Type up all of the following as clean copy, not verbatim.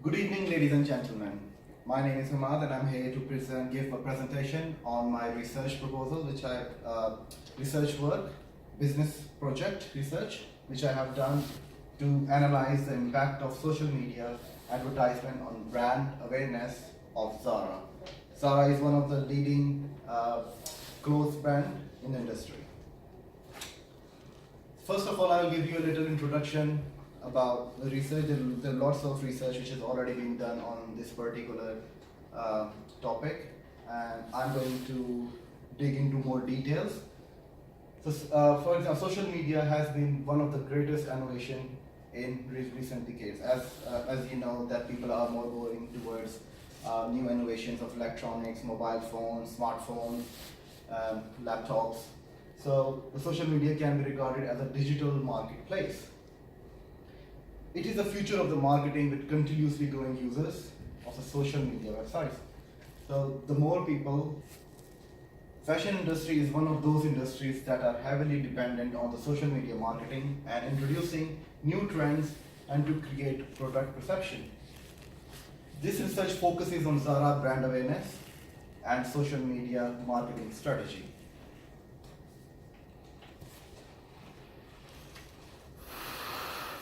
Good evening, ladies and gentlemen. My name is Hamad, and I'm here to give a presentation on my research proposal, which I research work, business project research, which I have done to analyze the impact of social media advertisement on brand awareness of Zara. Zara is one of the leading clothes brand in the industry. First of all, I'll give you a little introduction about the research. There are lots of research which has already been done on this particular topic, and I'm going to dig into more details. So, for example, social media has been one of the greatest innovation in recent decades. As you know, that people are more going towards new innovations of electronics, mobile phones, smartphones, laptops. So the social media can be regarded as a digital marketplace. It is the future of the marketing with continuously growing users of the social media websites. So the more people, fashion industry is one of those industries that are heavily dependent on the social media marketing and introducing new trends and to create product perception. This research focuses on Zara brand awareness and social media marketing strategy.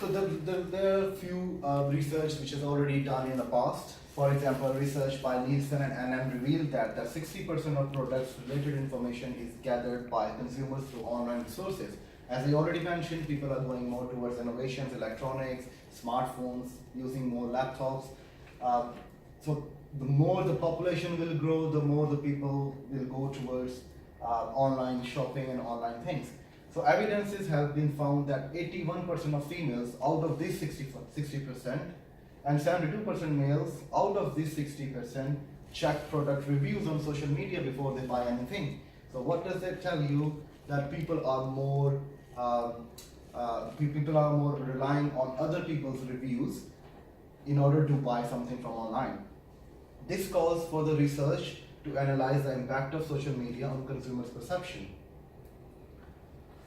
So there are a few research which is already done in the past. For example, research by Nielsen and NM revealed that 60% of products related information is gathered by consumers through online sources. As I already mentioned, people are going more towards innovations, electronics, smartphones, using more laptops. So the more the population will grow, the more the people will go towards online shopping and online things. So evidences have been found that 81% of females out of these 60% and 72% males out of these 60% check product reviews on social media before they buy anything. So what does that tell you? That people are more relying on other people's reviews in order to buy something from online. This calls for the research to analyze the impact of social media on consumers' perception.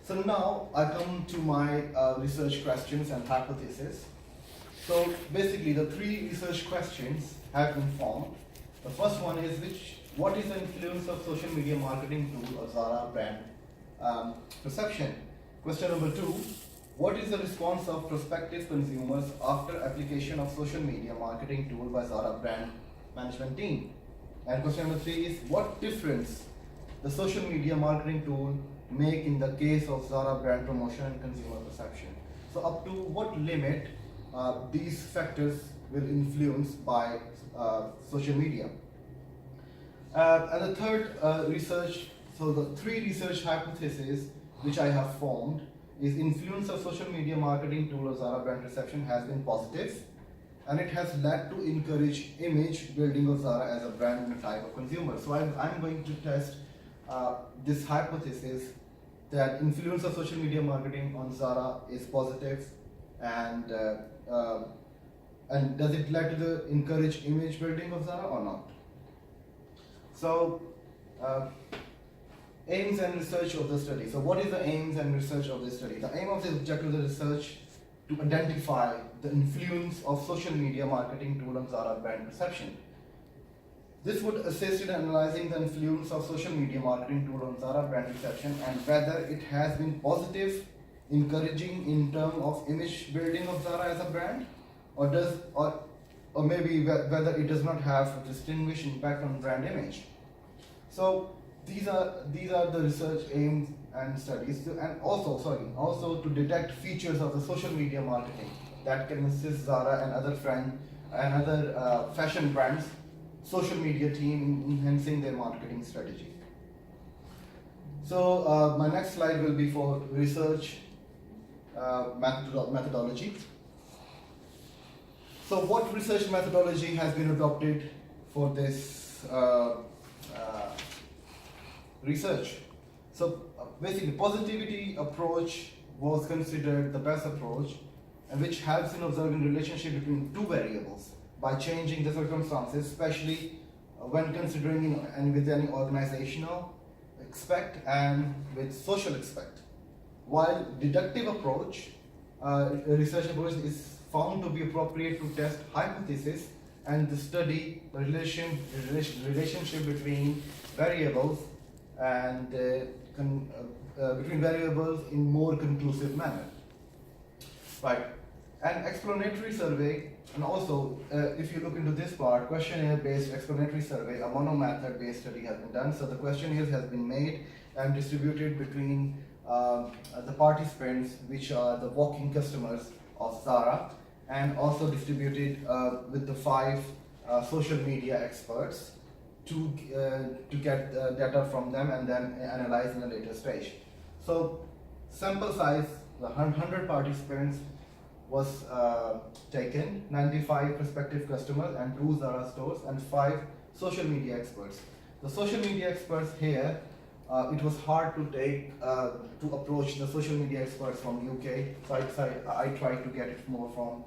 So now I come to my research questions and hypotheses. So basically the three research questions have been formed. The first one is what is the influence of social media marketing tool or Zara brand perception? Question number 2, what is the response of prospective consumers after application of social media marketing tool by Zara brand management team? And question number 3 is what difference the social media marketing tool make in the case of Zara brand promotion and consumer perception. So up to what limit these factors will influence by social media. And the third research, so the three research hypotheses which I have formed is influence of social media marketing tool of Zara brand perception has been positive, and it has led to encourage image building of Zara as a brand and a type of consumer. So I'm going to test this hypothesis that influence of social media marketing on Zara is positive, and does it lead to the encourage image building of Zara or not? So aims and research of the study. So what is the aims and research of this study? The aim of this objective of the research to identify the influence of social media marketing tool on Zara brand perception. This would assist in analyzing the influence of social media marketing tool on Zara brand perception and whether it has been positive, encouraging in terms of image building of Zara as a brand, or maybe whether it does not have a distinguished impact on brand image. So these are the research aims and studies, and also to detect features of the social media marketing that can assist Zara and other fashion brands social media team in enhancing their marketing strategy. So my next slide will be for research methodology. So what research methodology has been adopted for this research? So basically positivity approach was considered the best approach, and which helps in observing relationship between two variables by changing the circumstances, especially when considering with any organizational aspect and with social aspect. While deductive approach, research approach is found to be appropriate to test hypothesis and to study the relationship between variables and between variables in more conclusive manner. Right. An explanatory survey, and also if you look into this part, questionnaire-based explanatory survey, a monomethod-based study has been done. So the questionnaires has been made and distributed between the participants, which are the walk-in customers of Zara, and also distributed with the 5 social media experts to get data from them and then analyze in a later stage. So sample size, the 100 participants was taken, 95 prospective customers and 2 Zara stores and 5 social media experts. The social media experts here, it was hard to take to approach the social media experts from UK. So I tried to get it more from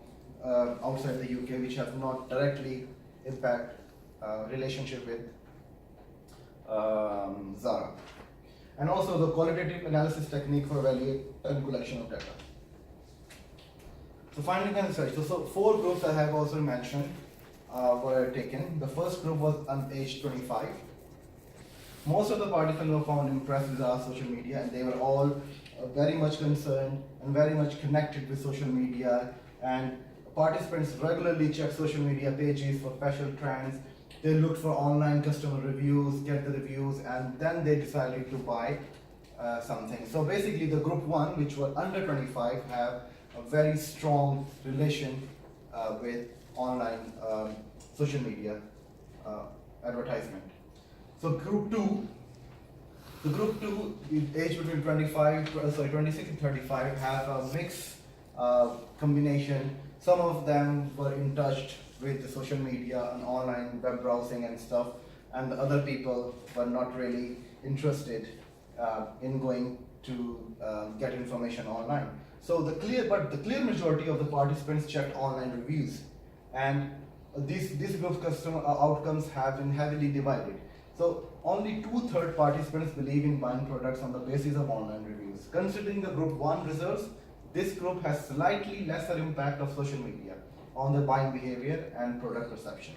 outside the UK, which have not directly impact relationship with Zara. And also the qualitative analysis technique for evaluate and collection of data. So finding and research. So 4 groups I have also mentioned were taken. The first group was aged 25. Most of the participants were found impressed with our social media, and they were all very much concerned and very much connected with social media. And participants regularly check social media pages for special trends. They looked for online customer reviews, get the reviews, and then they decided to buy something. So basically, the group 1, which were under 25, have a very strong relation with online social media advertisement. So group 2, the group 2, age between 26 and 35, have a mixed combination. Some of them were in touch with the social media and online web browsing and stuff, and the other people were not really interested in going to get information online. So the clear majority of the participants checked online reviews, and this group customer outcomes have been heavily divided. So only 2/3 participants believe in buying products on the basis of online reviews. Considering the group 1 results, this group has slightly lesser impact of social media on the buying behavior and product perception.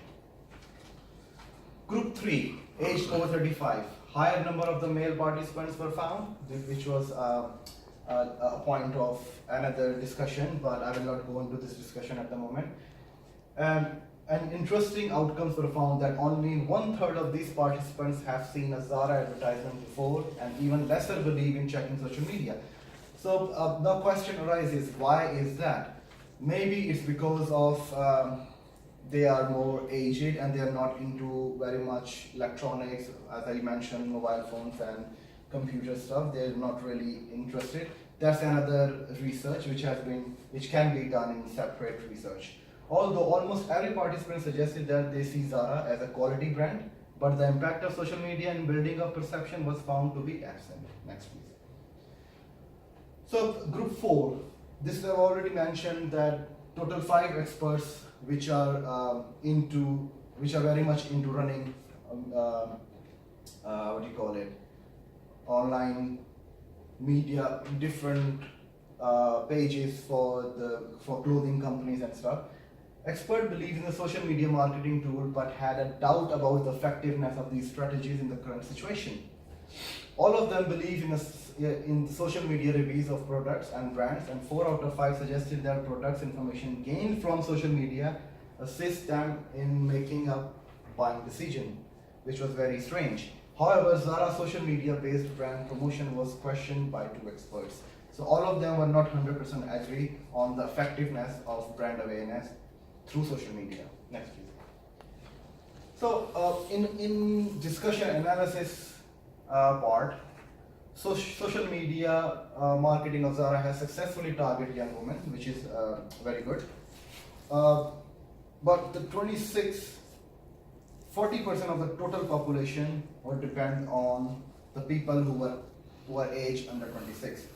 Group 3, aged over 35, higher number of the male participants were found, which was a point of another discussion, but I will not go into this discussion at the moment. And interesting outcomes were found that only 1/3 of these participants have seen a Zara advertisement before, and even lesser believe in checking social media. So the question arises, why is that? Maybe it's because of they are more aged and they are not into very much electronics, as I mentioned, mobile phones and computer stuff. They're not really interested. That's another research which can be done in separate research. Although almost every participant suggested that they see Zara as a quality brand, but the impact of social media in building of perception was found to be absent. Next, please. So group 4, this I've already mentioned that total 5 experts which are very much into running online media, different pages for clothing companies and stuff. Expert believe in the social media marketing tool, but had a doubt about the effectiveness of these strategies in the current situation. All of them believe in social media reviews of products and brands, and 4 out of 5 suggested that products information gained from social media assist them in making a buying decision, which was very strange. However, Zara social media based brand promotion was questioned by 2 experts. So all of them were not 100% agree on the effectiveness of brand awareness through social media. Next, please. So in discussion analysis part, social media marketing of Zara has successfully targeted young women, which is very good. But the 40% of the total population would depend on the people who are aged under 26.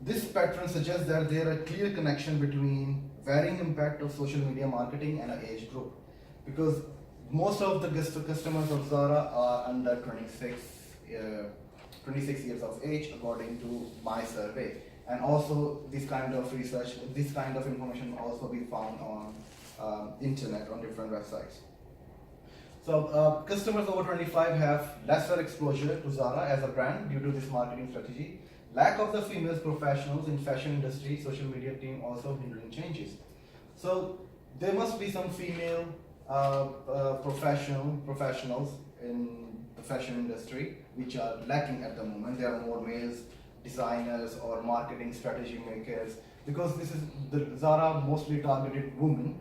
This pattern suggests that there is a clear connection between varying impact of social media marketing and an age group, because most of the customers of Zara are under 26 years of age, according to my survey. And also this kind of research, this kind of information will also be found on internet on different websites. So customers over 25 have lesser exposure to Zara as a brand due to this marketing strategy. Lack of the female professionals in fashion industry, social media team also hindering changes. So there must be some female professionals in the fashion industry which are lacking at the moment. There are more males, designers or marketing strategy makers, because this is the Zara mostly targeted women.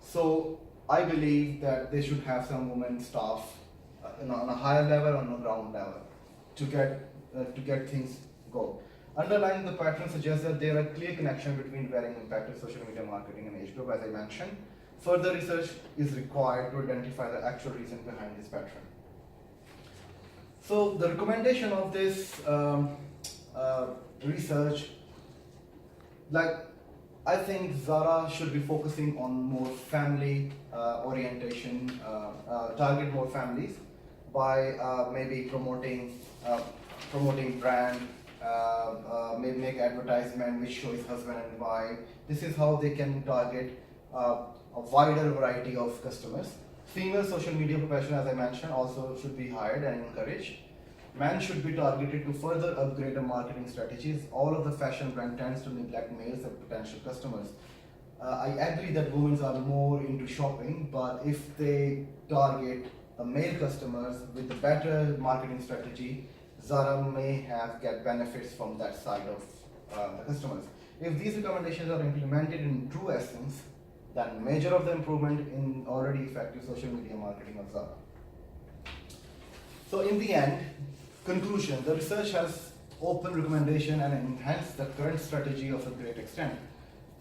So I believe that they should have some women staff on a higher level, on a ground level, to get things go. Underlying the pattern suggests that there are clear connection between varying impact of social media marketing and age group, as I mentioned. Further research is required to identify the actual reason behind this pattern. So the recommendation of this research, I think Zara should be focusing on more family orientation, target more families by maybe promoting brand, maybe make advertisement which shows husband and wife. This is how they can target a wider variety of customers. Female social media professionals, as I mentioned, also should be hired and encouraged. Men should be targeted to further upgrade the marketing strategies. All of the fashion brand tends to neglect males as potential customers. I agree that women are more into shopping, but if they target the male customers with a better marketing strategy, Zara may get benefits from that side of the customers. If these recommendations are implemented in true essence, then measure of the improvement in already effective social media marketing of Zara. So in the end, conclusion, the research has open recommendation and enhanced the current strategy of a great extent.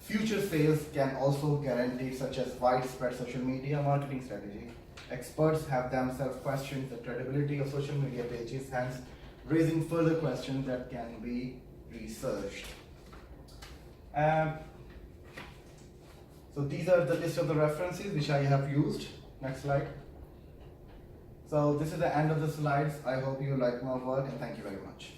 Future sales can also guarantee such as widespread social media marketing strategy. Experts have themselves questioned the credibility of social media pages, hence raising further questions that can be researched. So these are the list of the references which I have used. Next slide. So this is the end of the slides. I hope you like my work and thank you very much.